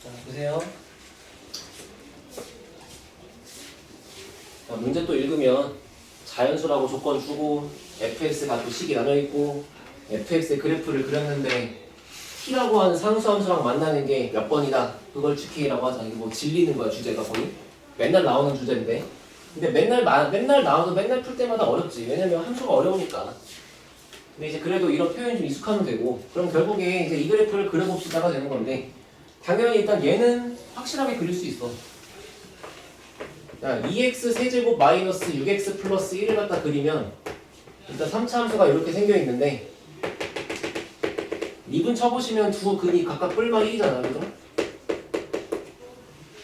자, 보세요. 자, 문제 또 읽으면 자연수라고 조건 주고 fx가 또 식이 나눠있고 fx의 그래프를 그렸는데 t라고 하는 상수함수랑 만나는 게 몇 번이다. 그걸 GK라고 하자. 이게 뭐 질리는 거야 주제가 거의. 맨날 나오는 주제인데. 근데 맨날 나와도 맨날 풀 때마다 어렵지. 왜냐면 함수가 어려우니까. 근데 이제 그래도 이런 표현 좀 익숙하면 되고 그럼 결국에 이제 이 그래프를 그려봅시다가 되는 건데 당연히 일단 얘는 확실하게 그릴 수 있어. 자, 2x 세제곱 마이너스 6x 플러스 1을 갖다 그리면 일단 3차 함수가 이렇게 생겨 있는데 미분 쳐보시면 두 근이 각각 뿔만 1이잖아, 그죠?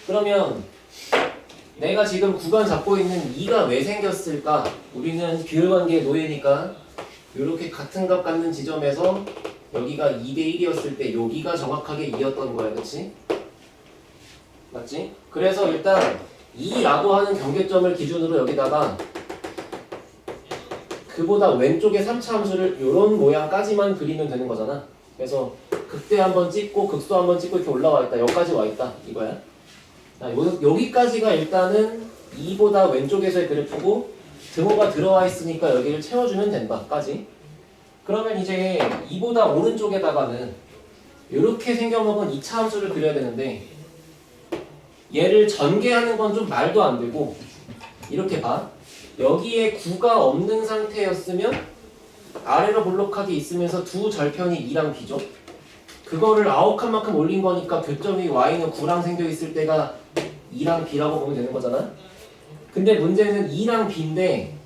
그러면 내가 지금 구간 잡고 있는 2가 왜 생겼을까? 우리는 비율관계의 노예니까 이렇게 같은 값 갖는 지점에서 여기가 2대 1이었을 때 여기가 정확하게 2였던 거야, 그치? 맞지? 그래서 일단 2라고 하는 경계점을 기준으로 여기다가 그보다 왼쪽에 3차 함수를 이런 모양까지만 그리면 되는 거잖아. 그래서 극대 한번 찍고 극소 한번 찍고 이렇게 올라와 있다. 여기까지 와 있다. 이거야. 자, 여기까지가 일단은 2보다 왼쪽에서의 그래프고 등호가 들어와 있으니까 여기를 채워주면 된다. 까지. 그러면 이제 2보다 오른쪽에다가는 이렇게 생겨먹은 2차 함수를 그려야 되는데 얘를 전개하는 건 좀 말도 안 되고 이렇게 봐. 여기에 9가 없는 상태였으면 아래로 볼록하게 있으면서 두 절편이 2랑 B죠. 그거를 아홉칸만큼 올린 거니까 교점이 Y는 9랑 생겨 있을 때가 2랑 B라고 보면 되는 거잖아. 근데 문제는 2랑 B인데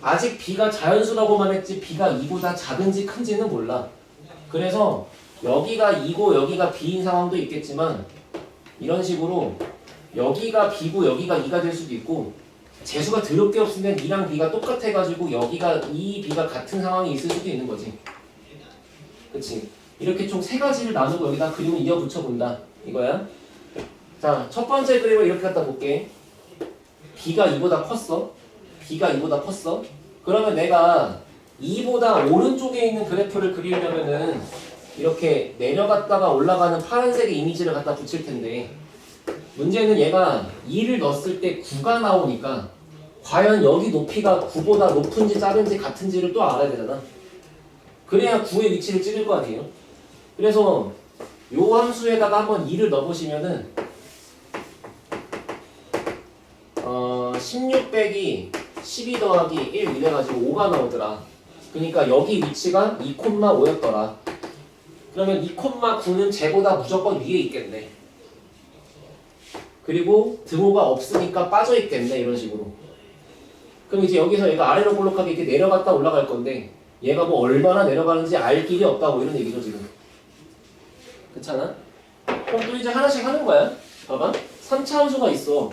아직 B가 자연수라고만 했지 B가 2보다 작은지 큰지는 몰라. 그래서 여기가 2고 여기가 B인 상황도 있겠지만 이런 식으로 여기가 B고 여기가 2가 될 수도 있고 재수가 더럽게 없으면 2랑 B가 똑같아가지고 여기가 2, B가 같은 상황이 있을 수도 있는 거지. 그치? 이렇게 총 세 가지를 나누고 여기다 그림을 이어 붙여본다. 이거야. 자, 첫 번째 그림을 이렇게 갖다 볼게. B가 2보다 컸어. B가 2보다 컸어. 그러면 내가 2보다 오른쪽에 있는 그래프를 그리려면은 이렇게 내려갔다가 올라가는 파란색의 이미지를 갖다 붙일 텐데 문제는 얘가 2를 넣었을 때 9가 나오니까 과연 여기 높이가 9보다 높은지 작은지 같은지를 또 알아야 되잖아. 그래야 9의 위치를 찍을 거 아니에요. 그래서 요 함수에다가 한번 2를 넣어보시면은 16 빼기 12 더하기 1 이래가지고 5가 나오더라. 그러니까 여기 위치가 2,5였더라. 그러면 2,9는 쟤보다 무조건 위에 있겠네. 그리고 등호가 없으니까 빠져 있겠네. 이런 식으로. 그럼 이제 여기서 얘가 아래로 볼록하게 이렇게 내려갔다 올라갈 건데 얘가 뭐 얼마나 내려가는지 알 길이 없다고 이런 얘기죠 지금. 그렇잖아? 그럼 또 이제 하나씩 하는 거야. 봐봐. 3차 함수가 있어.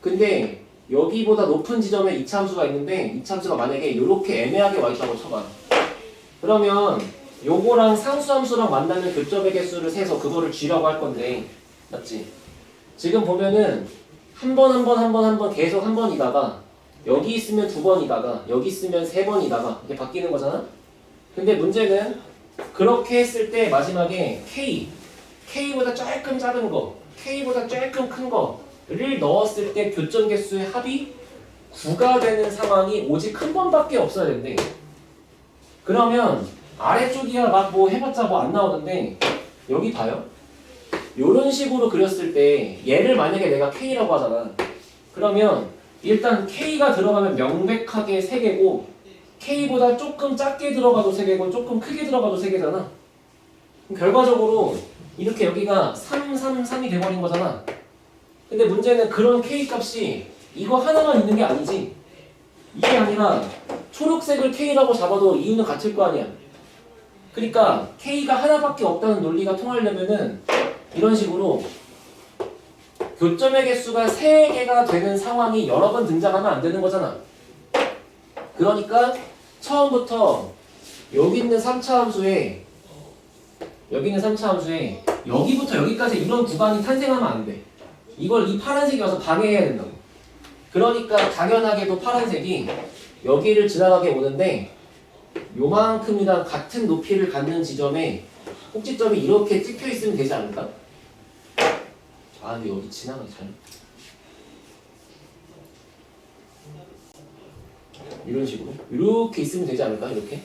근데 여기보다 높은 지점에 2차 함수가 있는데 2차 함수가 만약에 이렇게 애매하게 와 있다고 쳐봐. 그러면 요거랑 상수함수랑 만나는 교점의 개수를 세서 그거를 G라고 할 건데 맞지? 지금 보면은 한 번 계속 한 번이다가 여기 있으면 두 번이다가 여기 있으면 세 번이다가 이렇게 바뀌는 거잖아? 근데 문제는 그렇게 했을 때 마지막에 K보다 조금 작은 거, K보다 조금 큰 거를 넣었을 때 교점 개수의 합이 9가 되는 상황이 오직 한 번밖에 없어야 된대. 그러면 아래쪽이야 막 뭐 해봤자 뭐 안 나오는데 여기 봐요. 요런 식으로 그렸을 때 얘를 만약에 내가 K라고 하잖아. 그러면 일단 K가 들어가면 명백하게 3개고 K보다 조금 작게 들어가도 3개고 조금 크게 들어가도 3개잖아. 그럼 결과적으로 이렇게 여기가 3, 3, 3이 돼버린 거잖아. 근데 문제는 그런 K 값이 이거 하나만 있는 게 아니지. 이게 아니라 초록색을 K라고 잡아도 이유는 같을 거 아니야. 그러니까 K가 하나밖에 없다는 논리가 통하려면은 이런 식으로 교점의 개수가 3개가 되는 상황이 여러 번 등장하면 안 되는 거잖아. 그러니까 처음부터 여기 있는 3차 함수에 여기부터 여기까지 이런 구간이 탄생하면 안 돼. 이걸 이 파란색이 와서 방해해야 된다고. 그러니까 당연하게도 파란색이 여기를 지나가게 오는데 요만큼이랑 같은 높이를 갖는 지점에 꼭지점이 이렇게 찍혀 있으면 되지 않을까? 아 근데 여기 지나가기 잘 이런 식으로 이렇게 있으면 되지 않을까? 이렇게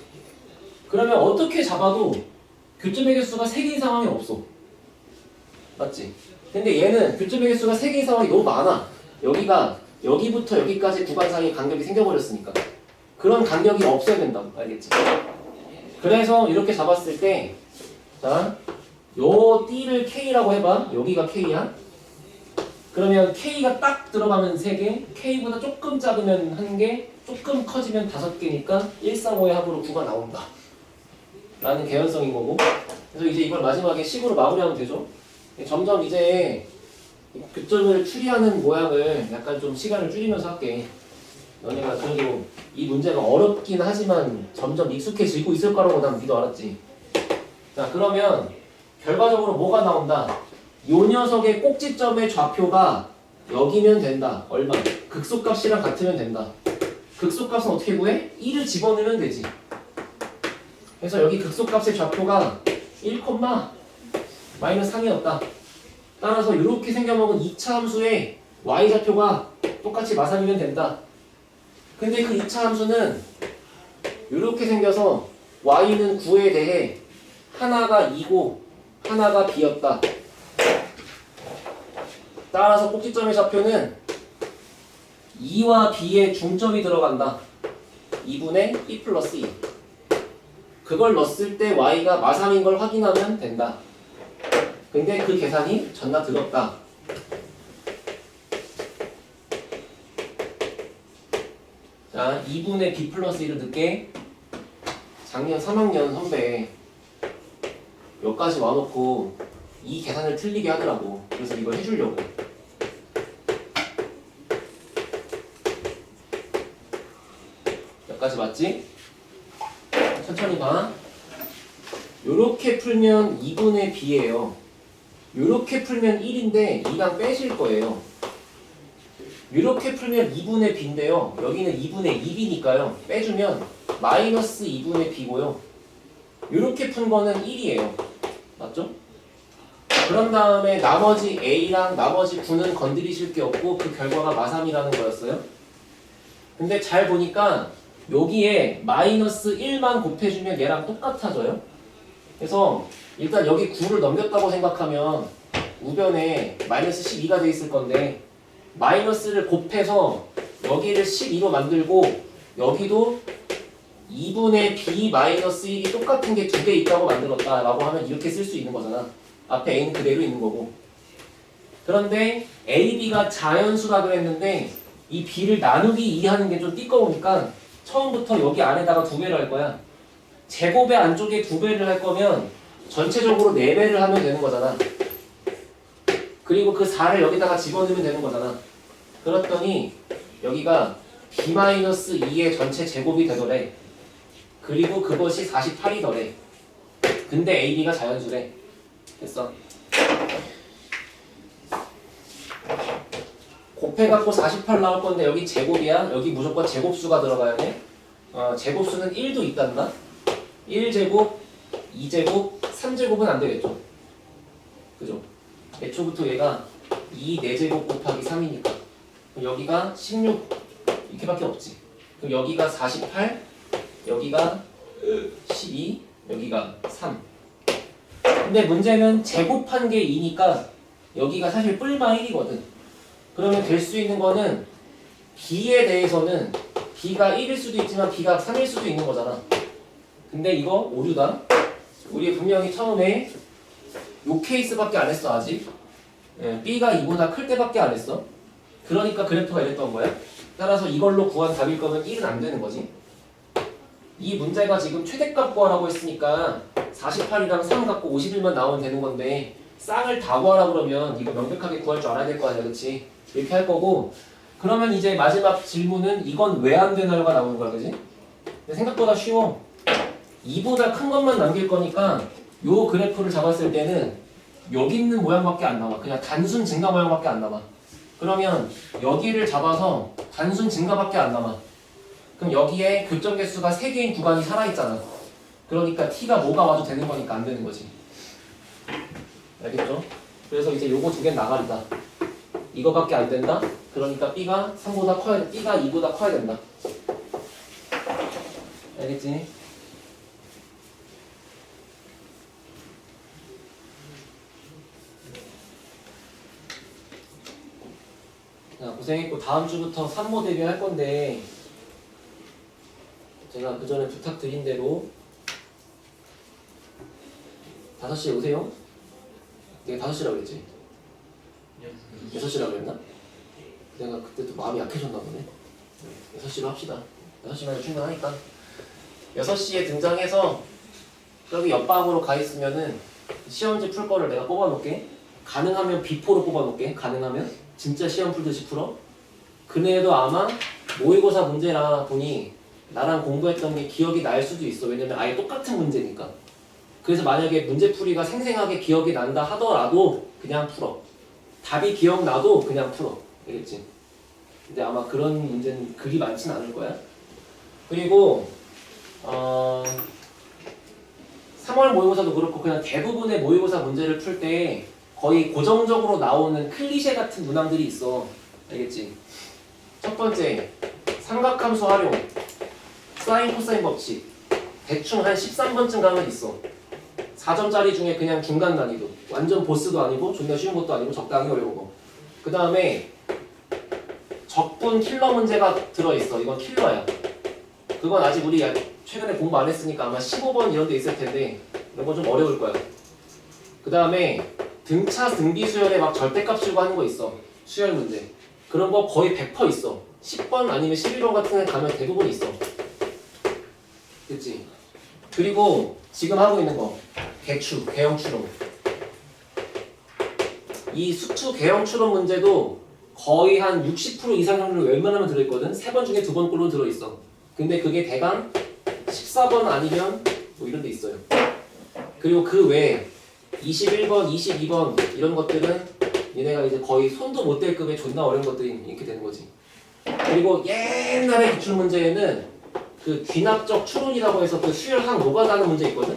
그러면 어떻게 잡아도 교점의 개수가 3개인 상황이 없어 맞지? 근데 얘는 교점의 개수가 3개인 상황이 너무 많아 여기부터 여기까지 구간 사이에 간격이 생겨버렸으니까 그런 간격이 없어야 된다고 알겠지? 그래서 이렇게 잡았을 때 자, 요 D를 K라고 해봐 여기가 K야 그러면 K가 딱 들어가면 3개 K보다 조금 작으면 1개 조금 커지면 5개니까 135의 합으로 9가 나온다 라는 개연성인 거고 그래서 이제 이걸 마지막에 식으로 마무리하면 되죠 점점 이제 교점을 추리하는 모양을 약간 좀 시간을 줄이면서 할게 너네가 그래도 이 문제가 어렵긴 하지만 점점 익숙해지고 있을 거라고 난 믿어 알았지 자 그러면 결과적으로 뭐가 나온다 요 녀석의 꼭지점의 좌표가 여기면 된다 얼마? 극소값이랑 같으면 된다 극소값은 어떻게 구해? 1을 집어넣으면 되지 그래서 여기 극소값의 좌표가 1, 마이너스 3이었다 따라서 이렇게 생겨먹은 2차 함수의 y좌표가 똑같이 마삼이면 된다 근데 그 2차 함수는 이렇게 생겨서 y는 9에 대해 하나가 2고 하나가 b였다 따라서 꼭지점의 좌표는 2와 b의 중점이 들어간다 2분의 b 플러스 2 그걸 넣었을 때 y가 마삼인 걸 확인하면 된다 근데 그 계산이 전나 들었다 자 2분의 b 플러스 1을 넣게 작년 3학년 선배 여기까지 와놓고 이 계산을 틀리게 하더라고 그래서 이걸 해주려고 여기까지 맞지? 천천히 봐 요렇게 풀면 2분의 b예요 요렇게 풀면 1인데 2랑 빼실 거예요 이렇게 풀면 2분의 b인데요 여기는 2분의 2b니까요 빼주면 마이너스 2분의 b고요 이렇게 푼 거는 1이에요 맞죠? 그런 다음에 나머지 a랑 나머지 9는 건드리실 게 없고 그 결과가 마삼이라는 거였어요 근데 잘 보니까 여기에 마이너스 1만 곱해주면 얘랑 똑같아져요 그래서 일단 여기 9를 넘겼다고 생각하면 우변에 마이너스 12가 돼 있을 건데 마이너스를 곱해서 여기를 12로 만들고 여기도 2분의 b 마이너스 1이 똑같은 게 2개 있다고 만들었다 라고 하면 이렇게 쓸 수 있는 거잖아 앞에 a는 그대로 있는 거고 그런데 a, b가 자연수라 그랬는데 이 b를 나누기 2 하는 게 좀 띠꺼우니까 처음부터 여기 안에다가 2배를 할 거야 제곱의 안쪽에 2배를 할 거면 전체적으로 4배를 하면 되는 거잖아 그리고 그 4를 여기다가 집어넣으면 되는 거잖아 그랬더니 여기가 b-2의 전체 제곱이 되더래 그리고 그것이 48이더래 근데 ab가 자연수래 됐어 곱해갖고 48 나올 건데 여기 제곱이야 여기 무조건 제곱수가 들어가야 돼 제곱수는 1도 있단다 1제곱 2제곱 3제곱은 안 되겠죠 그죠 애초부터 얘가 2 4제곱 곱하기 3이니까 여기가 16 이렇게밖에 없지 그럼 여기가 48 여기가 12 여기가 3 근데 문제는 제곱한 게 2니까 여기가 사실 뿔마 1이거든 그러면 될 수 있는 거는 b에 대해서는 b가 1일 수도 있지만 b가 3일 수도 있는 거잖아 근데 이거 오류다 우리 분명히 처음에 요 케이스밖에 안 했어 아직 b가 2보다 클 때밖에 안 했어 그러니까 그래프가 이랬던 거야 따라서 이걸로 구한 답일 거면 1은 안 되는 거지 이 문제가 지금 최대값 구하라고 했으니까 48이랑 3 갖고 51만 나오면 되는 건데 쌍을 다 구하라 그러면 이거 명백하게 구할 줄 알아야 될 거 아니야 그치 이렇게 할 거고 그러면 이제 마지막 질문은 이건 왜 안 되나요가 나오는 거야 그지 근데 생각보다 쉬워 2보다 큰 것만 남길 거니까 요 그래프를 잡았을 때는 여기 있는 모양밖에 안 나와 그냥 단순 증가 모양밖에 안 남아 그러면 여기를 잡아서 단순 증가밖에 안 남아 그럼 여기에 교점 개수가 3개인 구간이 살아있잖아 그러니까 t가 뭐가 와도 되는 거니까 안 되는 거지 알겠죠? 그래서 이제 요거 두 개는 나가리다. 이거밖에 안 된다? 그러니까 B가 3보다 커야 돼. B가 2보다 커야 된다. 알겠지? 자, 고생했고 다음 주부터 산모 대비할 건데 제가 그 전에 부탁드린 대로 5시에 오세요? 내가 5시라고 그랬지? 6시라고 그랬나? 내가 그때 또 마음이 약해졌나 보네. 6시로 합시다. 6시면 충분하니까 6시에 등장해서 저기 옆방으로 가 있으면은 시험지 풀 거를 내가 뽑아 놓을게. 가능하면 비포로 뽑아 놓을게. 가능하면 진짜 시험 풀듯이 풀어. 그네에도 아마 모의고사 문제라 보니 나랑 공부했던 게 기억이 날 수도 있어. 왜냐면 아예 똑같은 문제니까. 그래서 만약에 문제풀이가 생생하게 기억이 난다 하더라도 그냥 풀어. 답이 기억나도 그냥 풀어. 알겠지? 근데 아마 그런 문제는 그리 많진 않을 거야. 그리고 3월 모의고사도 그렇고 그냥 대부분의 모의고사 문제를 풀 때 거의 고정적으로 나오는 클리셰 같은 문항들이 있어. 알겠지? 첫 번째, 삼각함수 활용, 사인 코사인 법칙. 대충 한 13번쯤 가면 있어. 4점짜리 중에 그냥 중간 난이도. 완전 보스도 아니고 존나 쉬운 것도 아니고 적당히 어려운 거. 그 다음에 적분 킬러 문제가 들어있어. 이건 킬러야. 그건 아직 우리 최근에 공부 안 했으니까 아마 15번 이런 데 있을 텐데 이런 건 좀 어려울 거야. 그 다음에 등차 등비 수열에 막 절대값 씌우고 하는 거 있어. 수열 문제. 그런 거 거의 100% 있어. 10번 아니면 11번 같은 데 가면 대부분 있어. 그치? 그리고 지금 하고 있는 거 개추, 개형 추론. 이 수투 개형 추론 문제도 거의 한 60% 이상 확률로 웬만하면 들어있거든. 3번 중에 2번 꼴로 들어있어. 근데 그게 대강 14번 아니면 뭐 이런 데 있어요. 그리고 그 외에 21번, 22번 이런 것들은 얘네가 이제 거의 손도 못 댈 급의 존나 어려운 것들이 이렇게 되는 거지. 그리고 옛날에 기출 문제에는 그 귀납적 추론이라고 해서 그 수열항 노가다는 문제 있거든.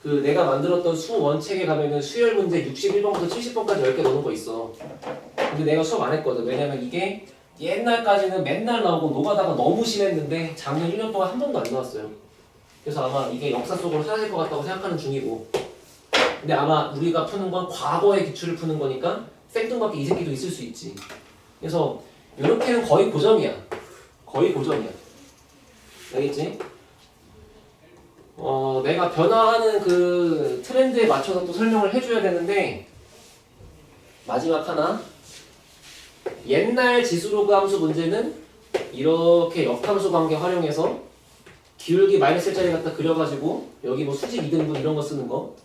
그 내가 만들었던 수원책에 가면은 수열 문제 61번부터 70번까지 10개 넣는 거 있어. 근데 내가 수업 안 했거든. 왜냐면 이게 옛날까지는 맨날 나오고 노가다가 너무 심했는데 작년 1년 동안 한 번도 안 나왔어요. 그래서 아마 이게 역사 속으로 사라질 것 같다고 생각하는 중이고. 근데 아마 우리가 푸는 건 과거의 기출을 푸는 거니까 생뚱맞게 이 새끼도 있을 수 있지. 그래서 이렇게는 거의 고점이야. 거의 고점이야. 알겠지? 내가 변화하는 그 트렌드에 맞춰서 또 설명을 해줘야 되는데 마지막 하나. 옛날 지수로그 함수 문제는 이렇게 역함수 관계 활용해서 기울기 마이너스 1짜리 갖다 그려가지고 여기 뭐 수직 2등분 이런 거 쓰는 거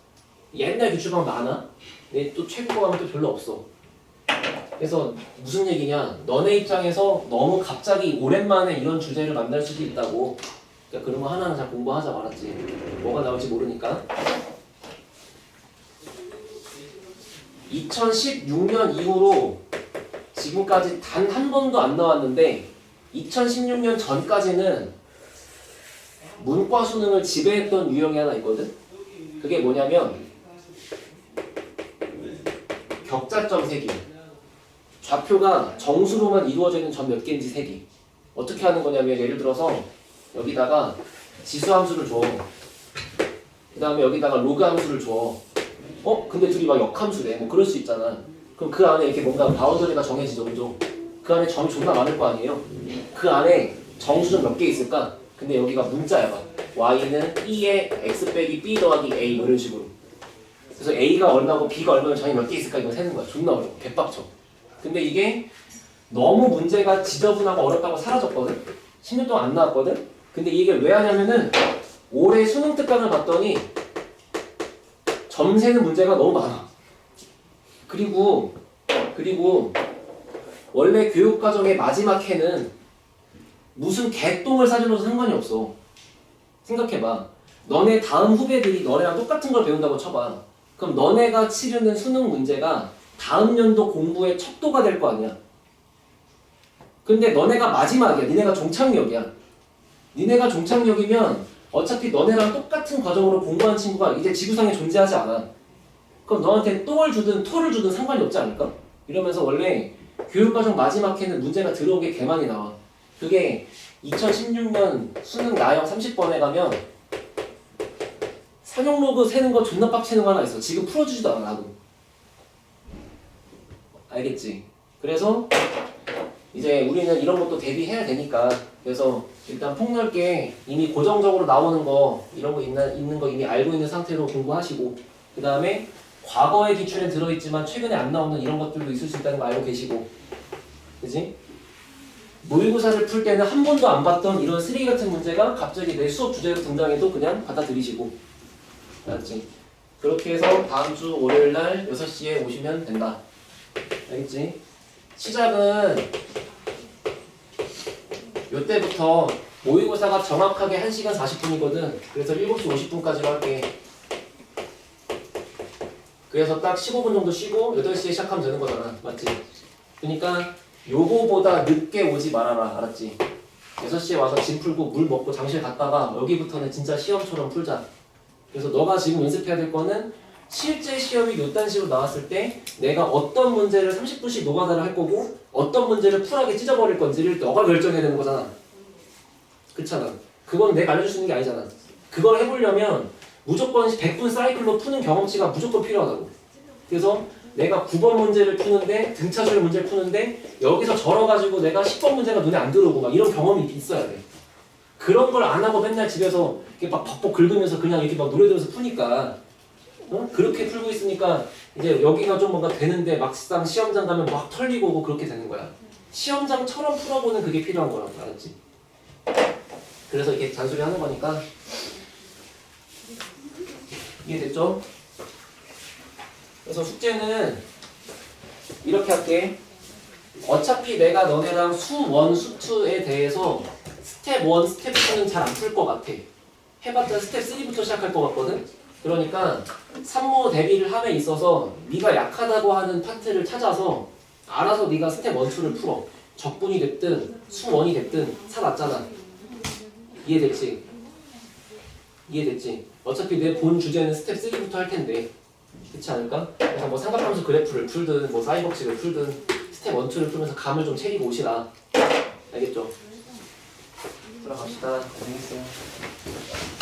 옛날 기출방 많아. 근데 또 최근 거 가면 또 별로 없어. 그래서 무슨 얘기냐, 너네 입장에서 너무 갑자기 오랜만에 이런 주제를 만날 수도 있다고. 그러니까 그런 거 하나는 잘 공부하자 말았지. 뭐가 나올지 모르니까. 2016년 이후로 지금까지 단 한 번도 안 나왔는데 2016년 전까지는 문과 수능을 지배했던 유형이 하나 있거든. 그게 뭐냐면 격자점 세기. 좌표가 정수로만 이루어져 있는 점 몇 개인지 세기. 어떻게 하는 거냐면 예를 들어서 여기다가 지수 함수를 줘. 그 다음에 여기다가 로그 함수를 줘. 근데 둘이 막 역함수래. 뭐 그럴 수 있잖아. 그럼 그 안에 이렇게 뭔가 바운더리가 정해지죠, 그죠? 그 안에 점이 존나 많을 거 아니에요? 그 안에 정수점 몇 개 있을까? 근데 여기가 문자야, 봐. y는 e의 x 빼기 b 더하기 a 이런 식으로. 그래서 a가 얼마고 b가 얼마면 점이 몇 개 있을까 이거 세는 거야. 존나 어려워. 개빡쳐. 근데 이게 너무 문제가 지저분하고 어렵다고 사라졌거든? 10년 동안 안 나왔거든? 근데 이게 왜 하냐면은 올해 수능 특강을 봤더니 점 세는 문제가 너무 많아. 그리고 원래 교육과정의 마지막 해는 무슨 개똥을 사줘도 상관이 없어. 생각해봐. 너네 다음 후배들이 너네랑 똑같은 걸 배운다고 쳐봐. 그럼 너네가 치르는 수능 문제가 다음 연도 공부의 척도가 될 거 아니야. 근데 너네가 마지막이야. 니네가 종착역이야. 니네가 종착역이면 어차피 너네랑 똑같은 과정으로 공부한 친구가 이제 지구상에 존재하지 않아. 그럼 너한테 똥을 주든 토를 주든 상관이 없지 않을까? 이러면서 원래 교육과정 마지막 해는 문제가 들어온 게 개 많이 나와. 그게 2016년 수능 나형 30번에 가면 상용 로그 세는 거 존나 빡치는 거 하나 있어. 지금 풀어주지도 않아 나도. 알겠지? 그래서 이제 우리는 이런 것도 대비해야 되니까 그래서 일단 폭넓게 이미 고정적으로 나오는 거 이런 거 있는 거 이미 알고 있는 상태로 공부하시고 그 다음에 과거의 기출에 들어있지만 최근에 안 나오는 이런 것들도 있을 수 있다는 거 알고 계시고 그지? 모의고사를 풀 때는 한 번도 안 봤던 이런 쓰레기 같은 문제가 갑자기 내 수업 주제로 등장해도 그냥 받아들이시고 알았지? 그렇게 해서 다음 주 월요일 날 6시에 오시면 된다. 알겠지? 시작은 요때부터 모의고사가 정확하게 1시간 40분이거든. 그래서 7시 50분까지로 할게. 그래서 딱 15분 정도 쉬고 8시에 시작하면 되는 거잖아. 맞지? 그러니까 요거보다 늦게 오지 말아라. 알았지? 6시에 와서 짐 풀고 물 먹고 잠실 갔다가 여기부터는 진짜 시험처럼 풀자. 그래서 너가 지금 연습해야 될 거는 실제 시험이 요딴 식으로 나왔을 때 내가 어떤 문제를 30분씩 노가다를 할 거고 어떤 문제를 쿨하게 찢어버릴 건지를 너가 결정해야 되는 거잖아. 그렇잖아. 그건 내가 알려줄 수 있는 게 아니잖아. 그걸 해보려면 무조건 100분 사이클로 푸는 경험치가 무조건 필요하다고. 그래서 내가 9번 문제를 푸는데 등차수열 문제를 푸는데 여기서 절어가지고 내가 10번 문제가 눈에 안 들어오고 막 이런 경험이 있어야 돼. 그런 걸 안 하고 맨날 집에서 이렇게 막 벅벅 긁으면서 그냥 이렇게 막 노래 들으면서 푸니까 그렇게 풀고 있으니까 이제 여기가 좀 뭔가 되는데 막상 시험장 가면 막 털리고 오고 그렇게 되는 거야. 시험장처럼 풀어보는 그게 필요한 거라고. 알았지? 그래서 이렇게 잔소리 하는 거니까 이해됐죠? 그래서 숙제는 이렇게 할게. 어차피 내가 너네랑 수1, 수2에 대해서 스텝 1, 스텝 2는 잘 안 풀 것 같아. 해봤자 스텝 3부터 시작할 것 같거든? 그러니까 산모 대비를 함에 있어서 네가 약하다고 하는 파트를 찾아서 알아서 네가 스텝 1, 2를 풀어. 적분이 됐든 수1이 됐든 사놨잖아. 이해됐지? 이해됐지? 어차피 내 본 주제는 스텝 3부터 할 텐데 그렇지 않을까? 그래서 뭐 삼각함수 그래프를 풀든 뭐 사이버칙을 풀든 스텝 1, 2를 풀면서 감을 좀 채리고 오시라. 알겠죠? 들어갑시다. 고생했어요.